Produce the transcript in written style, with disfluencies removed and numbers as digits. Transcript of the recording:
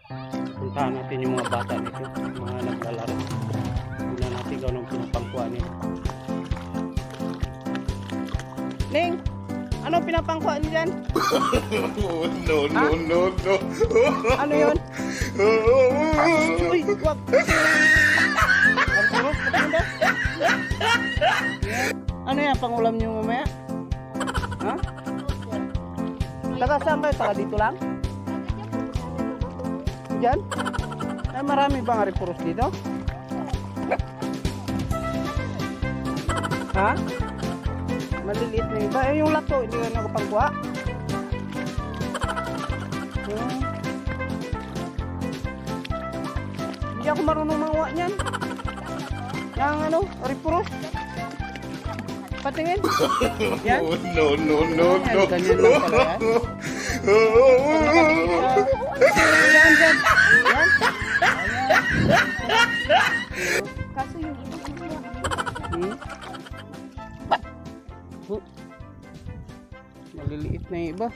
Puntahan natin yung mga bata nito, mga naglalaro. Tingnan natin kung anong pinapangkuhan nila. Ning, anong pinapangkuhan niyo dyan? No, no, no, no. Ano yun? Uy, wag. Arturo, patingin. Ano yan, pangulam niyo mamaya? Ha? Taga saan kayo? Taga dito lang? Diyan? Ay, marami bang aripuros dito? Ha? Maliliit na iba. Eh, yung lato, hindi ka nakapangkuha. Hindi ako marunong manguha niyan. Yang ano, aripuros. Patingin. Yan. No, no, no, no. Ganyan lang pala yan. Yan, yan. Yan. Kaso yung Maliliit na yung iba.